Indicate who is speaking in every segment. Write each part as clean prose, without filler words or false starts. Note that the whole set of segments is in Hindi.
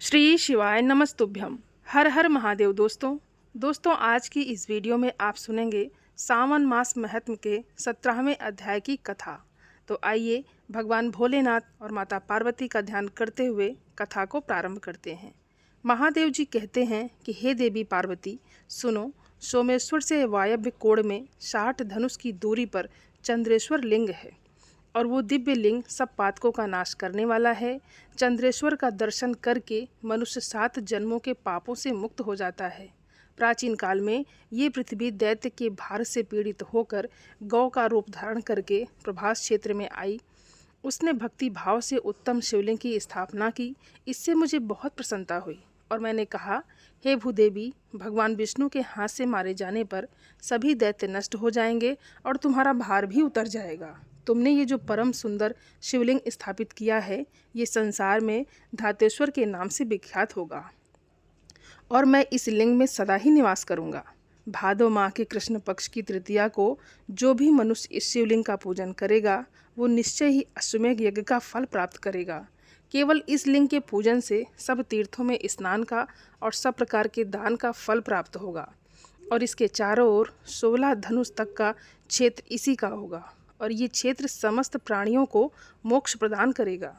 Speaker 1: श्री शिवाय नमस्तुभ्यम। हर हर महादेव। दोस्तों आज की इस वीडियो में आप सुनेंगे सावन मास महत्म के 17वें अध्याय की कथा। तो आइए भगवान भोलेनाथ और माता पार्वती का ध्यान करते हुए कथा को प्रारंभ करते हैं। महादेव जी कहते हैं कि हे देवी पार्वती, सुनो, सोमेश्वर से वायव्य कोण में 60 धनुष की दूरी पर चंद्रेश्वर लिंग है और वो दिव्य लिंग सब पातकों का नाश करने वाला है। चंद्रेश्वर का दर्शन करके मनुष्य 7 जन्मों के पापों से मुक्त हो जाता है। प्राचीन काल में ये पृथ्वी दैत्य के भार से पीड़ित होकर गौ का रूप धारण करके प्रभास क्षेत्र में आई। उसने भक्ति भाव से उत्तम शिवलिंग की स्थापना की। इससे मुझे बहुत प्रसन्नता हुई और मैंने कहा, हे भूदेवी, भगवान विष्णु के हाथ से मारे जाने पर सभी दैत्य नष्ट हो जाएंगे और तुम्हारा भार भी उतर जाएगा। तुमने ये जो परम सुंदर शिवलिंग स्थापित किया है, ये संसार में धातेश्वर के नाम से विख्यात होगा और मैं इस लिंग में सदा ही निवास करूँगा। भादो माह के कृष्ण पक्ष की तृतीया को जो भी मनुष्य इस शिवलिंग का पूजन करेगा वो निश्चय ही अश्वमेध यज्ञ का फल प्राप्त करेगा। केवल इस लिंग के पूजन से सब तीर्थों में स्नान का और सब प्रकार के दान का फल प्राप्त होगा और इसके चारों ओर 16 धनुष तक का क्षेत्र इसी का होगा और ये क्षेत्र समस्त प्राणियों को मोक्ष प्रदान करेगा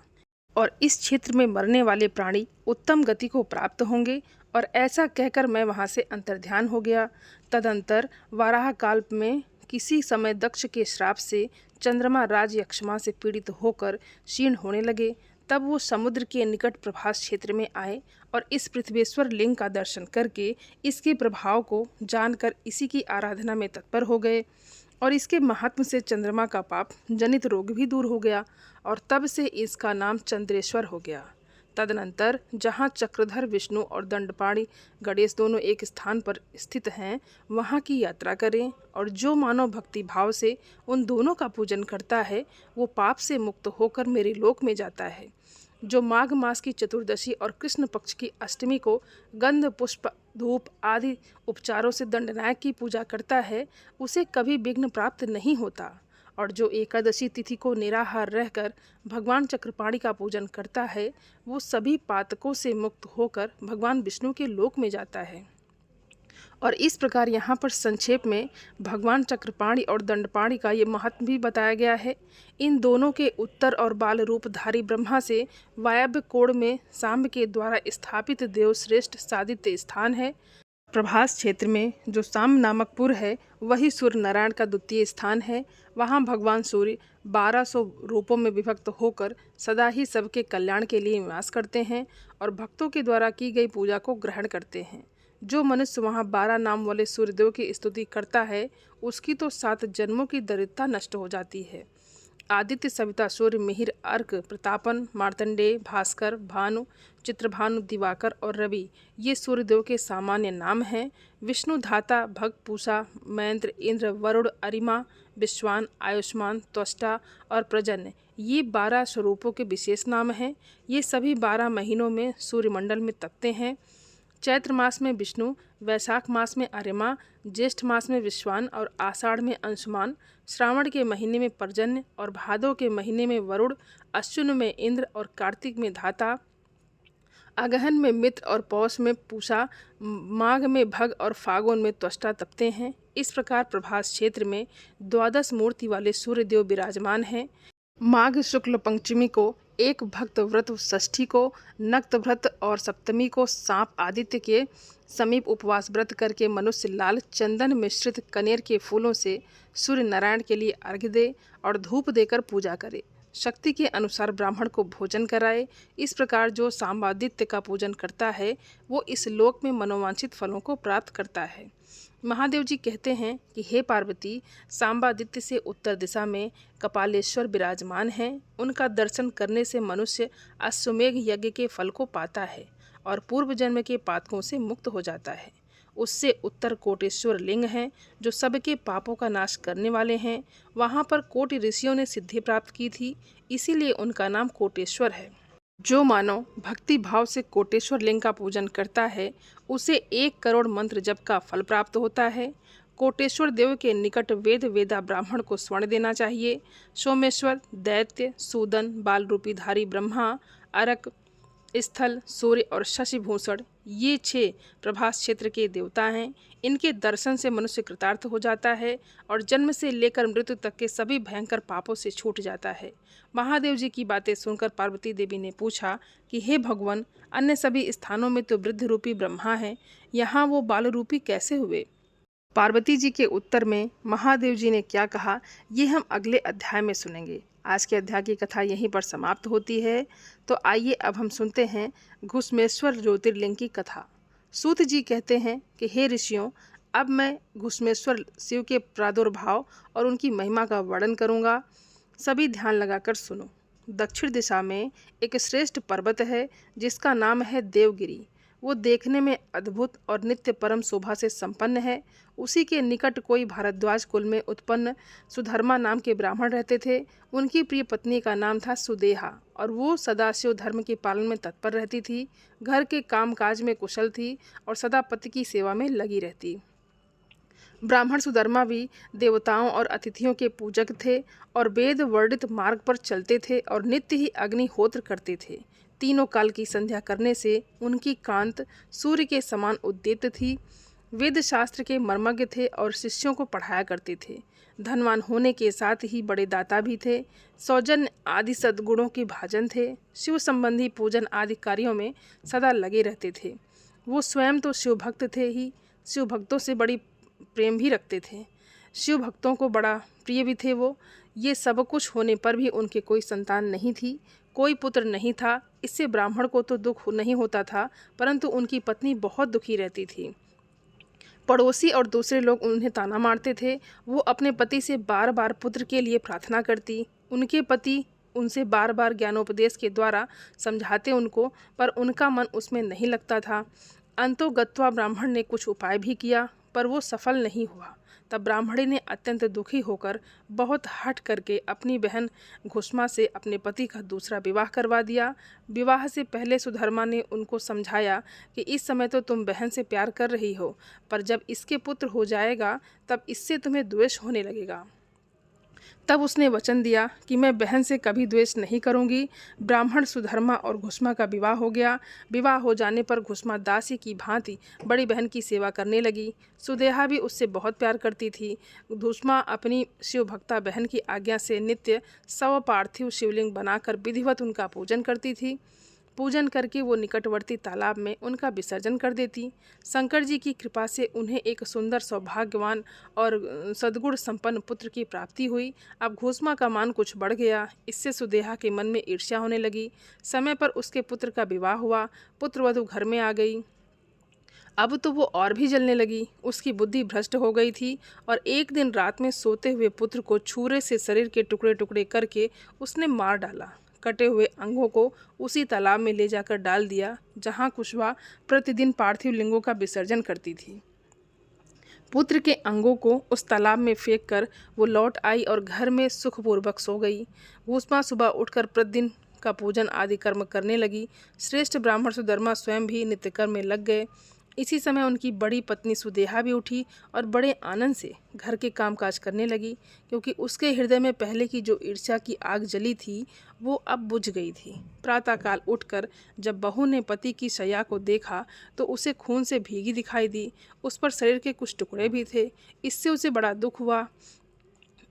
Speaker 1: और इस क्षेत्र में मरने वाले प्राणी उत्तम गति को प्राप्त होंगे। और ऐसा कहकर मैं वहाँ से अंतर्ध्यान हो गया। तदंतर वाराह काल में किसी समय दक्ष के श्राप से चंद्रमा राज यक्षमा से पीड़ित होकर क्षीण होने लगे। तब वो समुद्र के निकट प्रभास क्षेत्र में आए और इस पृथ्वेश्वर लिंग का दर्शन करके इसके प्रभाव को जानकर इसी की आराधना में तत्पर हो गए और इसके महात्म से चंद्रमा का पाप जनित रोग भी दूर हो गया और तब से इसका नाम चंद्रेश्वर हो गया। तदनंतर जहाँ चक्रधर विष्णु और दंडपाणि गणेश दोनों एक स्थान पर स्थित हैं, वहाँ की यात्रा करें और जो मानव भक्ति भाव से उन दोनों का पूजन करता है वो पाप से मुक्त होकर मेरे लोक में जाता है। जो माघ मास की चतुर्दशी और कृष्ण पक्ष की अष्टमी को गंध पुष्प धूप आदि उपचारों से दंडनायक की पूजा करता है उसे कभी विघ्न प्राप्त नहीं होता और जो एकादशी तिथि को निराहार रहकर भगवान चक्रपाणि का पूजन करता है वो सभी पातकों से मुक्त होकर भगवान विष्णु के लोक में जाता है। और इस प्रकार यहाँ पर संक्षेप में भगवान चक्रपाणि और दंडपाणि का ये महत्व भी बताया गया है। इन दोनों के उत्तर और बाल रूपधारी ब्रह्मा से वायव्य कोण में सांब के द्वारा स्थापित देवश्रेष्ठ सादित्य स्थान है। प्रभास क्षेत्र में जो सांब नामक पुर है वही सूर्य नारायण का द्वितीय स्थान है। वहाँ भगवान सूर्य 1200 रूपों में विभक्त होकर सदा ही सबके कल्याण के लिए निवास करते हैं और भक्तों के द्वारा की गई पूजा को ग्रहण करते हैं। जो मनुष्य वहाँ 12 नाम वाले सूर्यदेव की स्तुति करता है उसकी तो 7 जन्मों की दरिद्रता नष्ट हो जाती है। आदित्य, सविता, सूर्य, मिहिर, अर्क, प्रतापन, मार्तंडेय, भास्कर, भानु, चित्रभानु, दिवाकर और रवि ये सूर्यदेव के सामान्य नाम हैं। विष्णु धाता, भग, पूषा, मैंत्र, इंद्र, वरुण, अरिमा, विश्वान, आयुष्मान, त्वष्टा और प्रजन्य ये 12 स्वरूपों के विशेष नाम हैं। ये सभी 12 महीनों में सूर्यमंडल में तपते हैं। चैत्र मास में विष्णु, वैशाख मास में अरिमा, ज्येष्ठ मास में विश्वान और आषाढ़ में अंशुमान, श्रावण के महीने में पर्जन्य और भादो के महीने में वरुण, अश्विन में इंद्र और कार्तिक में धाता, अगहन में मित्र और पौष में पूषा, माघ में भग और फागुन में त्वष्टा तपते हैं। इस प्रकार प्रभास क्षेत्र में 12 मूर्ति वाले सूर्यदेव विराजमान हैं। माघ शुक्ल पंचमी को एक भक्त व्रत, षष्ठी को नक्त व्रत और सप्तमी को सांप आदित्य के समीप उपवास व्रत करके मनुष्य लाल चंदन मिश्रित कनेर के फूलों से सूर्य नारायण के लिए अर्घ्य दे और धूप देकर पूजा करे। शक्ति के अनुसार ब्राह्मण को भोजन कराए। इस प्रकार जो सांबादित्य का पूजन करता है वो इस लोक में मनोवांछित फलों को प्राप्त करता है। महादेव जी कहते हैं कि हे पार्वती, सांबादित्य से उत्तर दिशा में कपालेश्वर विराजमान हैं। उनका दर्शन करने से मनुष्य अश्वमेध यज्ञ के फल को पाता है और पूर्व जन्म के पातकों से मुक्त हो जाता है। उससे उत्तर कोटेश्वर लिंग हैं जो सबके पापों का नाश करने वाले हैं। वहाँ पर कोटि ऋषियों ने सिद्धि प्राप्त की थी, इसीलिए उनका नाम कोटेश्वर है। जो मानव भक्ति भाव से कोटेश्वर लिंग का पूजन करता है उसे 1 करोड़ मंत्र जप का फल प्राप्त होता है। कोटेश्वर देव के निकट वेद वेदा ब्राह्मण को स्वर्ण देना चाहिए। सोमेश्वर, दैत्य, सूदन, बाल रूपी धारी ब्रह्मा, अरक, स्थल, सूर्य और शशिभूषण ये 6 प्रभास क्षेत्र के देवता हैं। इनके दर्शन से मनुष्य कृतार्थ हो जाता है और जन्म से लेकर मृत्यु तक के सभी भयंकर पापों से छूट जाता है। महादेव जी की बातें सुनकर पार्वती देवी ने पूछा कि हे भगवान, अन्य सभी स्थानों में तो वृद्ध रूपी ब्रह्मा है, यहाँ वो बाल रूपी कैसे हुए? पार्वती जी के उत्तर में महादेव जी ने क्या कहा, ये हम अगले अध्याय में सुनेंगे। आज के अध्याय की कथा यहीं पर समाप्त होती है। तो आइए अब हम सुनते हैं घुश्मेश्वर ज्योतिर्लिंग की कथा। सूत जी कहते हैं कि हे ऋषियों, अब मैं घुश्मेश्वर शिव के प्रादुर्भाव और उनकी महिमा का वर्णन करूंगा। सभी ध्यान लगाकर सुनो। दक्षिण दिशा में एक श्रेष्ठ पर्वत है जिसका नाम है देवगिरी। वो देखने में अद्भुत और नित्य परम शोभा से संपन्न है। उसी के निकट कोई भारद्वाज कुल में उत्पन्न सुधर्मा नाम के ब्राह्मण रहते थे। उनकी प्रिय पत्नी का नाम था सुदेहा और वो सदाशिव धर्म के पालन में तत्पर रहती थी। घर के कामकाज में कुशल थी और सदा पति की सेवा में लगी रहती। ब्राह्मण सुधर्मा भी देवताओं और अतिथियों के पूजक थे और वेद वर्णित मार्ग पर चलते थे और नित्य ही अग्निहोत्र करते थे। तीनों काल की संध्या करने से उनकी कांत सूर्य के समान उद्दीप्त थी। वेद शास्त्र के मर्मज्ञ थे और शिष्यों को पढ़ाया करते थे। धनवान होने के साथ ही बड़े दाता भी थे। सौजन्य आदि सद्गुणों के भाजन थे। शिव संबंधी पूजन आदि कार्यों में सदा लगे रहते थे। वो स्वयं तो शिव भक्त थे ही, शिव भक्तों से बड़ी प्रेम भी रखते थे। शिव भक्तों को बड़ा प्रिय भी थे वो। ये सब कुछ होने पर भी उनके कोई संतान नहीं थी, कोई पुत्र नहीं था। इससे ब्राह्मण को तो दुख नहीं होता था, परंतु उनकी पत्नी बहुत दुखी रहती थी। पड़ोसी और दूसरे लोग उन्हें ताना मारते थे। वो अपने पति से बार बार पुत्र के लिए प्रार्थना करती। उनके पति उनसे बार बार ज्ञानोपदेश के द्वारा समझाते उनको, पर उनका मन उसमें नहीं लगता था। अंतोगत्वा ब्राह्मण ने कुछ उपाय भी किया, पर वो सफल नहीं हुआ। तब ब्राह्मणी ने अत्यंत दुखी होकर बहुत हठ करके अपनी बहन घुश्मा से अपने पति का दूसरा विवाह करवा दिया। विवाह से पहले सुधर्मा ने उनको समझाया कि इस समय तो तुम बहन से प्यार कर रही हो, पर जब इसके पुत्र हो जाएगा तब इससे तुम्हें द्वेष होने लगेगा। तब उसने वचन दिया कि मैं बहन से कभी द्वेष नहीं करूंगी। ब्राह्मण सुधर्मा और घुश्मा का विवाह हो गया। विवाह हो जाने पर घुश्मा दासी की भांति बड़ी बहन की सेवा करने लगी। सुदेहा भी उससे बहुत प्यार करती थी। घुश्मा अपनी शिव भक्ता बहन की आज्ञा से नित्य 100 पार्थिव शिवलिंग बनाकर विधिवत उनका पूजन करती थी। पूजन करके वो निकटवर्ती तालाब में उनका विसर्जन कर देती। शंकर जी की कृपा से उन्हें एक सुंदर, सौभाग्यवान और सद्गुण संपन्न पुत्र की प्राप्ति हुई। अब घुश्मा का मान कुछ बढ़ गया। इससे सुदेहा के मन में ईर्ष्या होने लगी। समय पर उसके पुत्र का विवाह हुआ। पुत्रवधू घर में आ गई। अब तो वो और भी जलने लगी। उसकी बुद्धि भ्रष्ट हो गई थी और एक दिन रात में सोते हुए पुत्र को छुरे से शरीर के टुकड़े टुकड़े करके उसने मार डाला। कटे हुए अंगों को उसी तालाब में ले जाकर डाल दिया जहाँ कुशवा प्रतिदिन पार्थिव लिंगों का विसर्जन करती थी। पुत्र के अंगों को उस तालाब में फेंक कर वो लौट आई और घर में सुखपूर्वक सो गई। घुश्मा सुबह उठकर प्रतिदिन का पूजन आदि कर्म करने लगी। श्रेष्ठ ब्राह्मण सुधर्मा स्वयं भी नित्य कर्म में लग गए। इसी समय उनकी बड़ी पत्नी सुदेहा भी उठी और बड़े आनंद से घर के कामकाज करने लगी, क्योंकि उसके हृदय में पहले की जो ईर्ष्या की आग जली थी वो अब बुझ गई थी। प्रातःकाल उठकर जब बहू ने पति की शैया को देखा तो उसे खून से भीगी दिखाई दी। उस पर शरीर के कुछ टुकड़े भी थे। इससे उसे बड़ा दुख हुआ।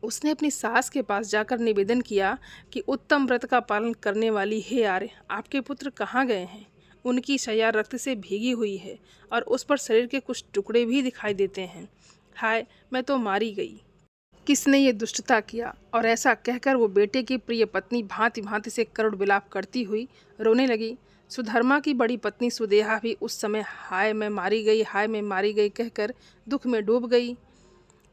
Speaker 1: उसने अपनी सास के पास जाकर निवेदन किया कि उत्तम व्रत का पालन करने वाली हे आर्य, आपके पुत्र कहाँ गए हैं? उनकी शैया रक्त से भीगी हुई है और उस पर शरीर के कुछ टुकड़े भी दिखाई देते हैं। हाय, मैं तो मारी गई। किसने ये दुष्टता किया? और ऐसा कहकर वो बेटे की प्रिय पत्नी भांति भांति से करुण विलाप करती हुई रोने लगी। सुधर्मा की बड़ी पत्नी सुदेहा भी उस समय हाय मैं मारी गई, हाय मैं मारी गई कहकर दुख में डूब गई।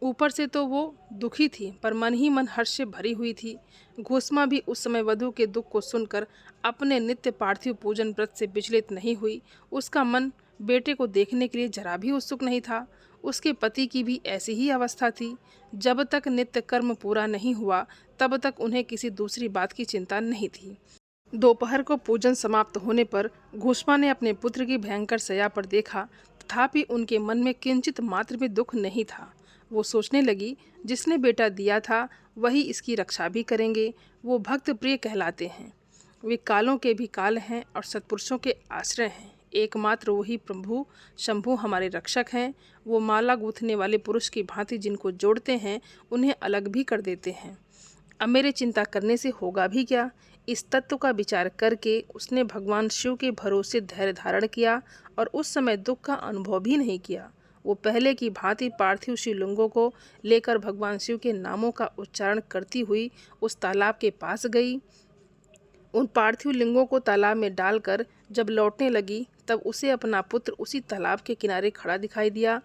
Speaker 1: ऊपर से तो वो दुखी थी, पर मन ही मन हर्ष से भरी हुई थी। घुश्मा भी उस समय वधू के दुख को सुनकर अपने नित्य पार्थिव पूजन व्रत से विचलित नहीं हुई। उसका मन बेटे को देखने के लिए जरा भी उत्सुक नहीं था। उसके पति की भी ऐसी ही अवस्था थी। जब तक नित्य कर्म पूरा नहीं हुआ तब तक उन्हें किसी दूसरी बात की चिंता नहीं थी। दोपहर को पूजन समाप्त होने पर घुश्मा ने अपने पुत्र की भयंकर शैया पर देखा, तथापि उनके मन में किंचित मात्र भी दुख नहीं था। वो सोचने लगी, जिसने बेटा दिया था वही इसकी रक्षा भी करेंगे। वो भक्त प्रिय कहलाते हैं। वे कालों के भी काल हैं और सत्पुरुषों के आश्रय हैं। एकमात्र वही प्रभु शंभु हमारे रक्षक हैं। वो माला गूंथने वाले पुरुष की भांति जिनको जोड़ते हैं उन्हें अलग भी कर देते हैं। अब मेरे चिंता करने से होगा भी क्या? इस तत्व का विचार करके उसने भगवान शिव के भरोसे धैर्य धारण किया और उस समय दुख का अनुभव भी नहीं किया। वो पहले की भांति पार्थिव शिवलिंगों को लेकर भगवान शिव के नामों का उच्चारण करती हुई उस तालाब के पास गई। उन पार्थिव लिंगों को तालाब में डालकर जब लौटने लगी तब उसे अपना पुत्र उसी तालाब के किनारे खड़ा दिखाई दिया।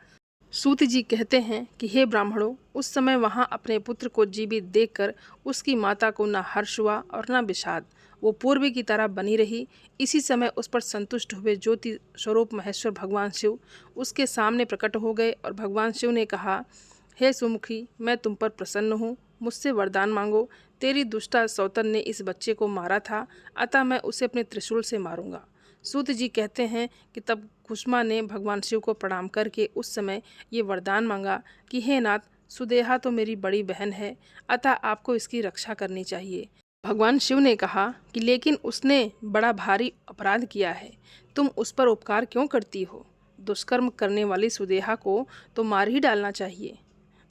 Speaker 1: सूत जी कहते हैं कि हे ब्राह्मणों, उस समय वहां अपने पुत्र को जीवित देखकर उसकी माता को न हर्ष हुआ और न विषाद। वो पूर्व की तरह बनी रही। इसी समय उस पर संतुष्ट हुए ज्योति स्वरूप महेश्वर भगवान शिव उसके सामने प्रकट हो गए और भगवान शिव ने कहा, हे सुमुखी, मैं तुम पर प्रसन्न हूँ, मुझसे वरदान मांगो। तेरी दुष्टा सौतन ने इस बच्चे को मारा था, अतः मैं उसे अपने त्रिशूल से मारूंगा। सूत जी कहते हैं कि तब कुसुमा ने भगवान शिव को प्रणाम करके उस समय ये वरदान मांगा कि हे नाथ, सुदेहा तो मेरी बड़ी बहन है, अतः आपको इसकी रक्षा करनी चाहिए। भगवान शिव ने कहा कि लेकिन उसने बड़ा भारी अपराध किया है, तुम उस पर उपकार क्यों करती हो? दुष्कर्म करने वाली सुदेहा को तो मार ही डालना चाहिए।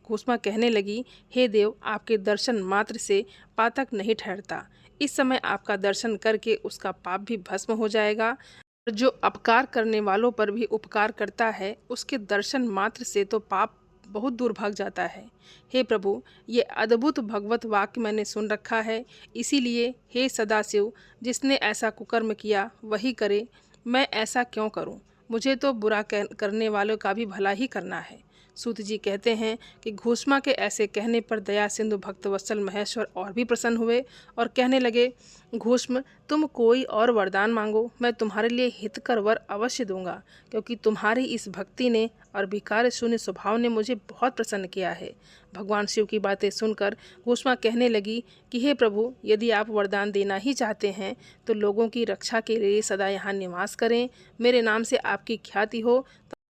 Speaker 1: कुसुमा कहने लगी, हे देव, आपके दर्शन मात्र से पातक नहीं ठहरता। इस समय आपका दर्शन करके उसका पाप भी भस्म हो जाएगा। और जो अपकार करने वालों पर भी उपकार करता है उसके दर्शन मात्र से तो पाप बहुत दूर भाग जाता है। हे प्रभु, ये अद्भुत भगवत वाक्य मैंने सुन रखा है, इसीलिए हे सदाशिव, जिसने ऐसा कुकर्म किया वही करे। मैं ऐसा क्यों करूं? मुझे तो बुरा करने वालों का भी भला ही करना है। सूत जी कहते हैं कि घूसमा के ऐसे कहने पर दया सिंधु भक्तवत्सल महेश्वर और भी प्रसन्न हुए और कहने लगे, घूष्म, तुम कोई और वरदान मांगो, मैं तुम्हारे लिए हितकर वर अवश्य दूंगा, क्योंकि तुम्हारी इस भक्ति ने और विकार शून्य स्वभाव ने मुझे बहुत प्रसन्न किया है। भगवान शिव की बातें सुनकर घूसमा कहने लगी कि हे प्रभु, यदि आप वरदान देना ही चाहते हैं तो लोगों की रक्षा के लिए सदा यहाँ निवास करें, मेरे नाम से आपकी ख्याति हो।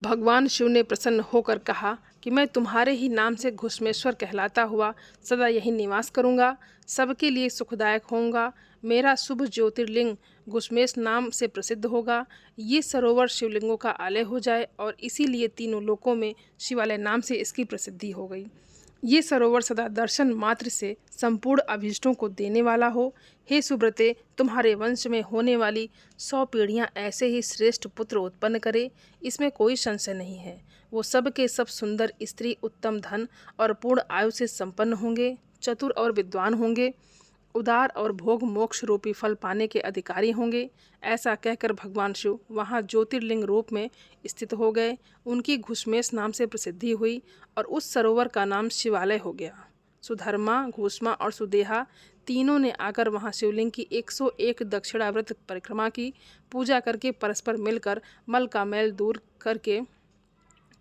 Speaker 1: भगवान शिव ने प्रसन्न होकर कहा कि मैं तुम्हारे ही नाम से घुसमेश्वर कहलाता हुआ सदा यही निवास करूंगा, सबके लिए सुखदायक होऊंगा। मेरा शुभ ज्योतिर्लिंग घुसमेश नाम से प्रसिद्ध होगा। ये सरोवर शिवलिंगों का आलय हो जाए और इसीलिए तीनों लोकों में शिवालय नाम से इसकी प्रसिद्धि हो गई। ये सरोवर सदा दर्शन मात्र से संपूर्ण अभीष्टों को देने वाला हो। हे सुब्रते, तुम्हारे वंश में होने वाली 100 पीढ़ियां ऐसे ही श्रेष्ठ पुत्र उत्पन्न करे, इसमें कोई संशय नहीं है। वो सब के सब सुंदर स्त्री, उत्तम धन और पूर्ण आयु से संपन्न होंगे, चतुर और विद्वान होंगे, उदार और भोग मोक्ष रूपी फल पाने के अधिकारी होंगे। ऐसा कहकर भगवान शिव वहाँ ज्योतिर्लिंग रूप में स्थित हो गए। उनकी घुसमेश नाम से प्रसिद्धि हुई और उस सरोवर का नाम शिवालय हो गया। सुधर्मा, घूसमा और सुदेहा तीनों ने आकर वहाँ शिवलिंग की 101 दक्षिणाव्रत परिक्रमा की। पूजा करके परस्पर मिलकर मल का मैल दूर करके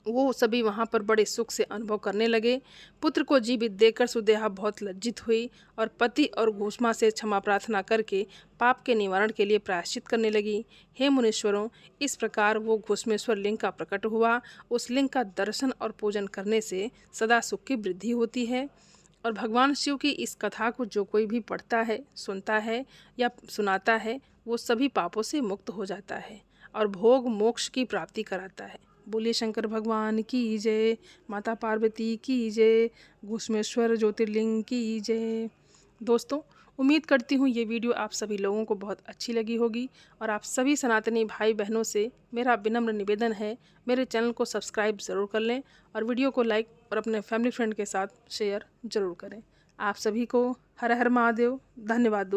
Speaker 1: वो सभी वहाँ पर बड़े सुख से अनुभव करने लगे। पुत्र को जीवित देखकर सुदेहा बहुत लज्जित हुई और पति और घूसमा से क्षमा प्रार्थना करके पाप के निवारण के लिए प्रायश्चित करने लगी। हे मुनीश्वरों, इस प्रकार वो घुसमेश्वर लिंग का प्रकट हुआ। उस लिंग का दर्शन और पूजन करने से सदा सुख की वृद्धि होती है और भगवान शिव की इस कथा को जो कोई भी पढ़ता है, सुनता है या सुनाता है, वो सभी पापों से मुक्त हो जाता है और भोग मोक्ष की प्राप्ति कराता है। बोलिए शंकर भगवान की जय, माता पार्वती की जय, घुसमेश्वर ज्योतिर्लिंग की जय। दोस्तों, उम्मीद करती हूँ ये वीडियो आप सभी लोगों को बहुत अच्छी लगी होगी और आप सभी सनातनी भाई बहनों से मेरा विनम्र निवेदन है, मेरे चैनल को सब्सक्राइब ज़रूर कर लें और वीडियो को लाइक और अपने फैमिली फ्रेंड के साथ शेयर ज़रूर करें। आप सभी को हर हर महादेव। धन्यवाद दोस्तों।